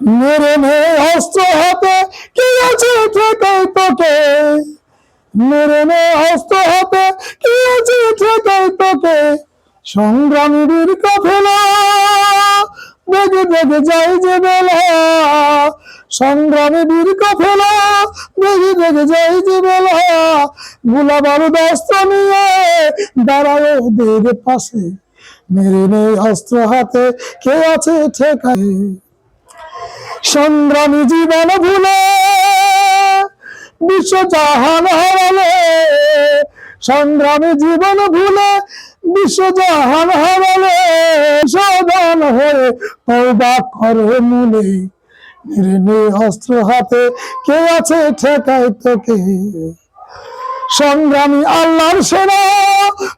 মেরে নে অস্ত্র হাতে, কি আছে ঠেকাই তোকে। মেরে নে অস্ত্র হাতে, কি আছে ঠেকাই তোকে। সংগ্রামী বীর কাফেলা, বেগে বেগে যাই যে বেলা। সংগ্রামী বীর কাফেলা, বেগে বেগে যাই যে বেলা। গোলা বারুদ অস্ত্র নিয়ে দাঁড়ায় ওদের পাশে। মেরে নে অস্ত্র হাতে, কে আছে ঠেকাই। সংগ্রামী জীবন ভুলে বিশ্বজাহান হারালে। সংগ্রামী জীবন ভুলে বিশ্বজাহান হারালে। সাবধান হয়ে তওবা করে মূলে। মেরে নে অস্ত্র হাতে, কে আছে ঠেকাই তোকে। সংগ্রামী আল্লাহর সেনা,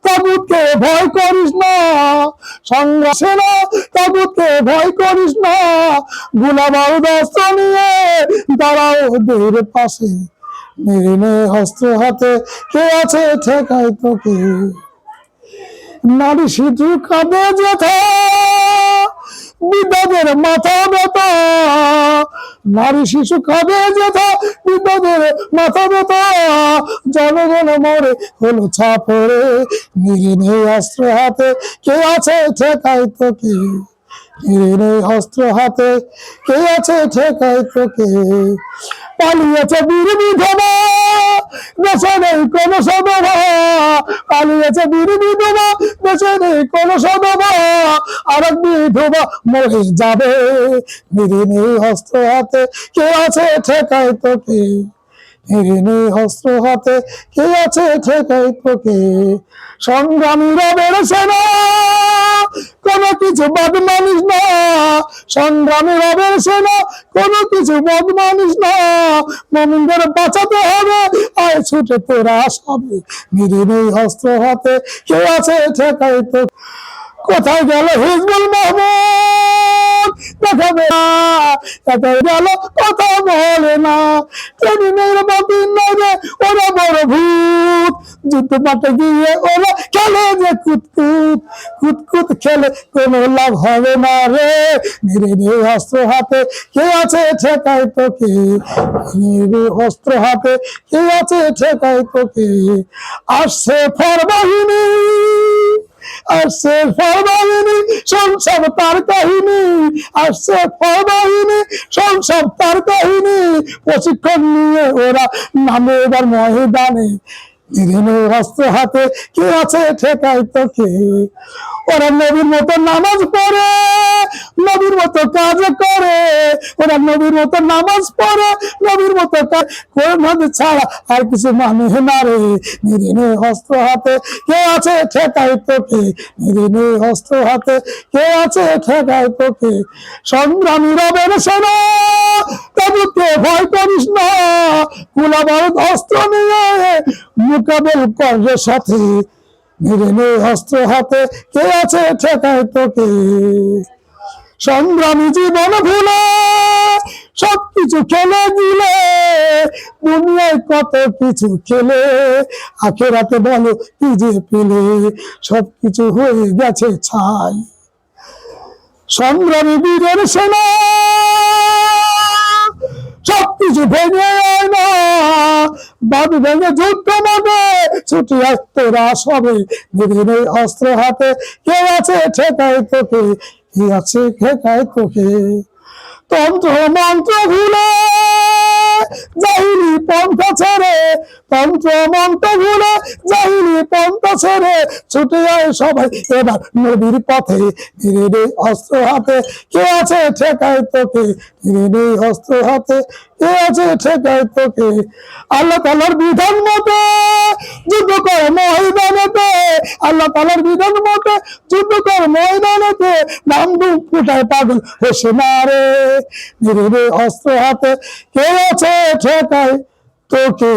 তাগুতকে ভয় করিস না। সংগ্রাম সেনা, তাগুতকে ভয় করিস না। গোলা বারুদ অস্ত্র নিয়ে দাঁড়াও ওদের পাশে। মেরে নে অস্ত্র হাতে, কে আছে ঠেকাই তোকে। নারী শিশু কাঁদে যেথা, বিধবের মাথা ব্যথা। নারী শিশু কাঁদে যেথা, বিধবের মাথা ব্যথা। জনগণ মরে হলো ছাপরে। মেরে নে অস্ত্র হাতে, কে আছে ঠেকাই তোকে। মেরে নে অস্ত্র হাতে, কে আছে ঠেকাই তোকে। পালিয়েছে বীর বিধবা, দেশে নেই কোন সদবা। পালিয়েছে বীর বিধবা, দেশে নেই কোন সদবা। আর এক বিধবা মরে যাবে। মেরে নে অস্ত্র হাতে, কে আছে ঠেকাই তোকে। মেরে নে অস্ত্র হাতে, কে আছে ঠেকাই তোকে। সংগ্রামী রবের সেনা, কোনো কিছু বাদ মানিস না। সংগ্রামী রবের সেনা, কোনো কিছু বাদ মানিস না। মুমিনদের বাঁচাতে হবে, আয় ছুটে তোরা সবে। মেরে নে অস্ত্র হাতে, কে আছে ঠেকাই তোকে। কোথায় গেল হিজবুল মাহমুদ, দেখাবে না। কোথায় গেল কথা বলে না। ট্রেনিংয়ের বাতিল নয়, ওরা বড় ভূত। যুদ্ধ মাঠে গিয়ে ওরা খেলে যে কুতকুত। কুতকুত খেলে কোনো লাভ হবে না রে। মেরে নে অস্ত্র হাতে, কে আছে ঠেকাই তোকে। মেরে অস্ত্র হাতে, কে আছে ঠেকাই তোকে। আসছে ফর বাহিনী, আসছে ফর বাহিনী, সংসার তার কাহিনী। আসছে ফর বাহিনী, সংসার তার কাহিনী। প্রশিক্ষণ নিয়ে ওরা নামে এবার ময়দানে। মেরে নে অস্ত্র হাতে, কে আছে ঠেকাই তোকে। ওরা নবীর মতো নামাজ পড়ে, নবীর মতো কাজ করে। ওরা নবীর মতো নামাজ পড়ে, নবীর মতো কাজ করে ছাড়া আর কিছু মানে না রে। মেরে নে অস্ত্র হাতে, কে আছে ঠেকাই তোকে। মেরে নে অস্ত্র হাতে, কে আছে ঠেকাই তোকে। সংগ্রামী রবের সেনা, তাগুতকে ভয় করিস না। গোলা বারুদ অস্ত্র নিয়ে মোকাবেল করে সাথে। মেরে নে অস্ত্র হাতে, কে আছে ঠেকাই তোকে। সংগ্রামী জীবন ভুলে সবকিছু খেলে দিলে। দুনিয়ায় কত কিছু খেলে, আখেরাতে বলো কি যে পেলে। সবকিছু হয়ে গেছে ছাই। সংগ্রামী বীরের সেনা, সবকিছু ভেঙে আয় না। বাদ ভেঙে যুদ্ধ মাঠে ছুটি আস তোরা সবে। মেরে নে অস্ত্র হাতে, কে আছে ঠেকাই তোকে। কে আছে ঠেকাই তোকে। তন্ত্র মন্ত্র ভুলে জাহিলি পন্থা ছেড়ে। তন্ত্র মন্ত্র ভুলে জাহিলি পন্থা ছেড়ে। ছুটে আয় সবাই এবার নবীর পথে। মেরে নে অস্ত্র হাতে, কে আছে ঠেকাই তোকে। মেরে নে অস্ত্র হাতে, কে আছে ঠেকাই তোকে। আল্লাহ তাআলার বিধান মতে যুদ্ধ কর ময়দানেতে। আল্লাহ তাআলার বিধান মতে যুদ্ধ কর ময়দানেতে। নাম দুম ফুটায় পাগল হেসে মারে। মেরে নে অস্ত্র হাতে, কে আছে ঠেকাই তোকে।